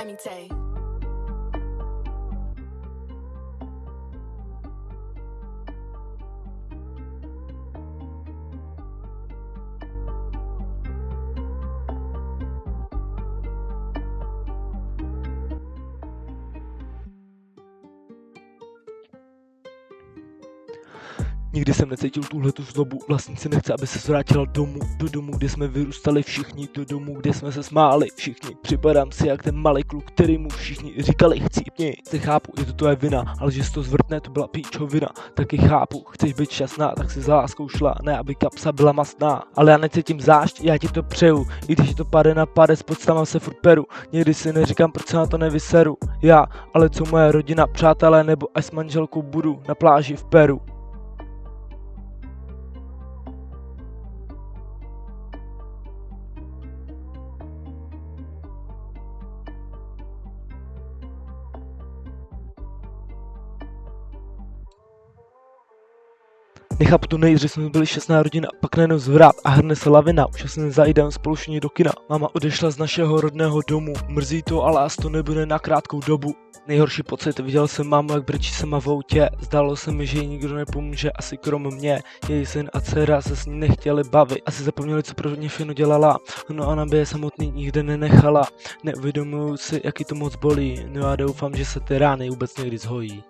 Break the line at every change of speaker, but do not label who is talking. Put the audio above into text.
Emite.
Nikdy jsem necítil tuhletu zlobu, vlastnice nechce, aby se vrátila domů, do domu, kde jsme vyrůstali všichni, do domu, kde jsme se smáli všichni. Připadám si jak ten malý kluk, který mu všichni říkali chcípni. Ty chápu, je to tvoje vina, ale že jsi to zvrtne, to byla píčovina. Taky chápu, chceš být šťastná, tak si za láskou šla, ne aby kapsa byla mastná. Ale já necítím zášť, já ti to přeju, i když je to pade na pade, s podstavám se furt peru. Někdy si neříkám, proč se na to nevyseru. Já, ale co moje rodina, přátelé, nebo až s manželkou budu na pláži v Peru. Nechápu to nejdřív, jsme byli šťastná rodina, pak najednou zvrat a hrne se lavina, už se nezajdeme společně do kina. Máma odešla z našeho rodného domu, mrzí to, ale asi to nebude na krátkou dobu. Nejhorší pocit, viděl jsem mámu, jak brečí sama v autě, zdálo se mi, že jí nikdo nepomůže, asi krom mě. Její syn a dcera se s ní nechtěli bavit, asi zapomněli, co pro ně všechno dělala, no a by je samotný nikde nenechala. Neuvědomuju si, jaký to moc bolí, no a doufám, že se ty rány vůbec někdy zhojí.